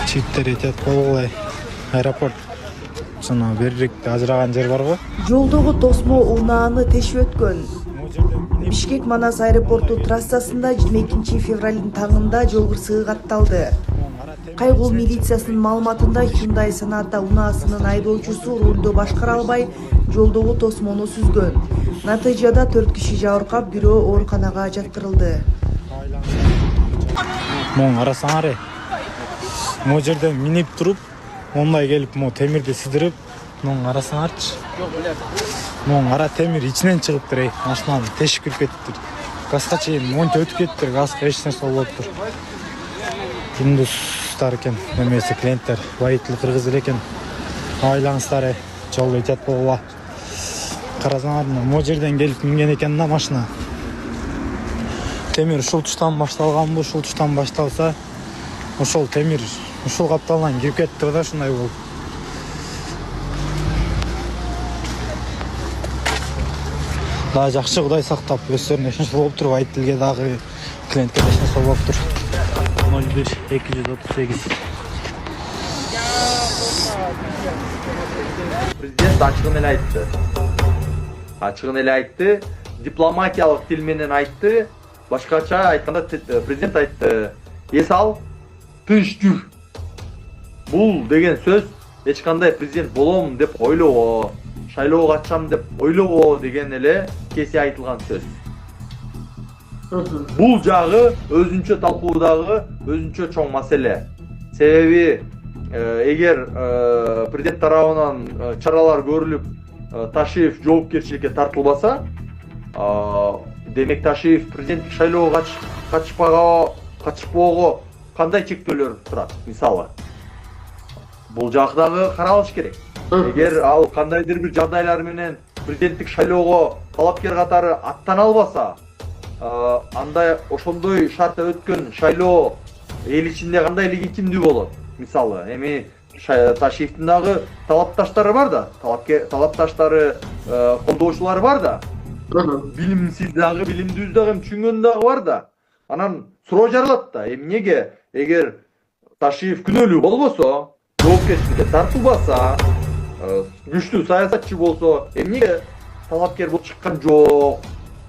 Çiftler etet bolgulay аэропорт сана берирээк ажыраган жер барбы? Жолдогу тосмо унааны тешип өткөн. Бишкек Манас аэропорту трассасында 22 февралдын таңында жол кырсыгы катталды. Кайгул милициясынын маалыматында Hyundai Sonata унаасынын айдоочусу рулду башкара албай жолдогу тосмону сүзгөн. Натыйжада 4 киши жабыркап, бирөө ооруканага жаткырылды. Моң арасаңар. Мо жерден минип туруп, ондай келип мо темирди сидирип, моң арасаңарчы. Моң ара темир ичинен чыгыптыр, машинаны тешип кирип кеттир. Газга чейин монча өтүп кеттир, газга эч нерсе болбоптур. Индустар экен, немесе клиенттер водитель кыргыз экен. Айлаңыздар, жол өтөт болгула. Карасаңар, мо жерден келип минген экен да машина. Темир ушул туштан башталганбы, ушул туштан башталса, ошол темир ушул капталдан кирип кетти да, ушундай болуп. Да жакшы, Кудай сактап, өздөрүнө эч нерсе болуп туруп, водительге дагы клиентке эч нерсе болуп тур. 01-238. Президент ачыгын эле айтты. Ачыгын эле айтты, дипломатиялык тил менен айтты. Башкача айтканда президент айтты: "Эс ал, тынч жүр." Бул деген сөз эч кандай президент болом деп ойлобо, шайлоого катышам деп ойлобо деген эле кесе айтылган сөз. Бул жагы өзүнчө талкуудагы өзүнчө чоң маселе. Себеби эгер президент тарабынан чаралар көрүлүп, Ташиев жоопкерчиликке тартылбаса, демек Ташиев президенттик шайлоого катышпоого кандай чектөөлөр турат? Мисалы, бул жакты дагы каралыш керек. Эгер ал кандайдыр бир жагдайлар менен президенттик шайлоого талапкер катары аттана албаса, андай ошондой шартта өткөн шайлоо эл ичинде кандай легитимдүү болот? Мисалы, эми Ташиевдин дагы талапташтары бар да, талапташтары, колдоочулары бар да. Билимсиз дагы, билимдүү дагы, түшүнгөн дагы бар да. Анан суроо жаралат да, эмнеге эгер Ташиев күнөөлүү болбосо, жоопкерчиликке тартылбаса, күчтүү саясатчы болсо, эмнеге талапкер болуп чыккан жок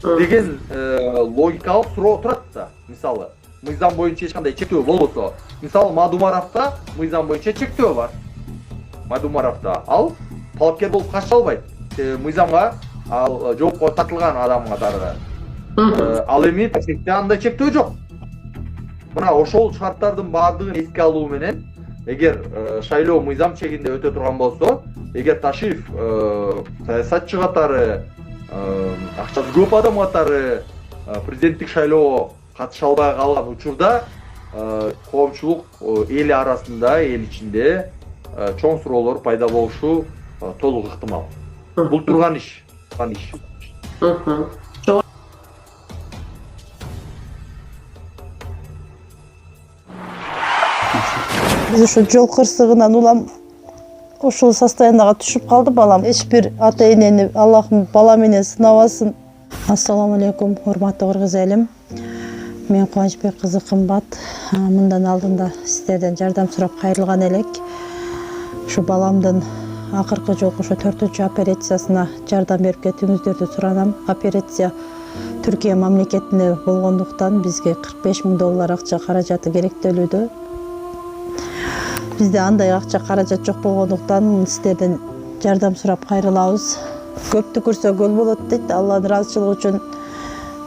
деген логикалык суроо турат да. Мисалы, мыйзам боюнча эч кандай чектөө болбосо, мисалы Мадумаровда мыйзам боюнча чектөө бар. Мадумаровда ал талапкер болуп катыша албайт. Мыйзамга ал жоопко тартылган адам катары. Ал эми Ташиевде андай чектөө жок. Мына ошол шарттардын баардыгын эске алуу менен, эгер шайлоо мыйзам чегинде өтө турган болсо, эгер Ташиев саясатчы катары, акчасы көп адам катары президенттик шайлоого катыша албай калган учурда, коомчулук эл арасында, эл ичинде чоң суроолор пайда болушу толук ыктымал. Бул турган иш. Биз ушу жол кырсыгынан улам ушул состояниега түшүп калды балам. Эч бир ата энени Аллахым бала менен сынабасын. Ассаламу алейкум, урматтуу кыргыз элим. Мен Кубанычбек кызы Кымбат. Мындан алдында сиздерден жардам сурап кайрылган элек. Ушу баламдын акыркы жолку ошо 4-чү операциясына жардам берип кетүүңүздөрдү суранам. Операция Түркия мамлекетинде болгондуктан бизге $45,000 акча каражаты керектелүүдө. Бизде андай акча каражат жок болгондуктан сиздерден жардам сурап кайрылабыз. Көптү көрсө көл болот дейт. Алланын ыраазычылыгы үчүн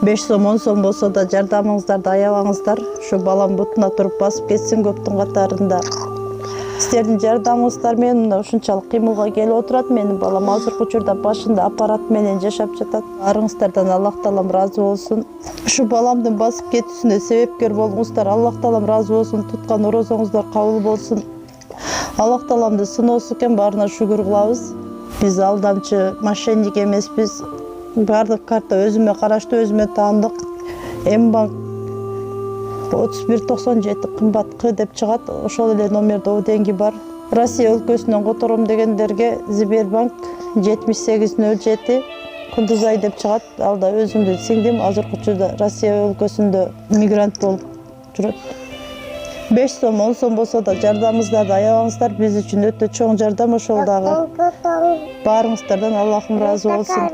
5 сом, 10 сом болсо да жардамыңыздарды аябаңыздар. Ушу балам бутуна туруп басып кетсин көптүн катарында. Сиздердин жардамыңыздар менен мына ушунчалык кыймылга келип отурат. Менин балам азыркы учурда башында аппарат менен жашап жатат. Арыңыздардан Аллах таалам ыраазы болсун. Ушу баламдын басып кетүүсүнө себепкер болуңуздар. Аллах таалам ыраазы болсун. Туткан орозоңуздар кабыл болсун. Аллах тааламды сыноосу экен, баарына шүгүр кылабыз. Биз алдамчы, мошенник эмеспиз. Бардык карта өзүмө караштуу, өзүмө таандык. М-банк 3197 кымбат К деп чыгат. Ошол эле номерде деньги бар. Россия өлкөсүнөн котором дегендерге Сбербанк 7807 Кундузай деп чыгат. Алда өзүмдүн сиңдим азыркы учурда Россия өлкөсүндө мигрант болуп жүрөт. 5 сом 10 сом болсо да жардамыңыздарды аябаңыздар, биз үчүн өтө чоң жардам ошол дагы. Баарыңыздардан Аллахым ыраазы болсун.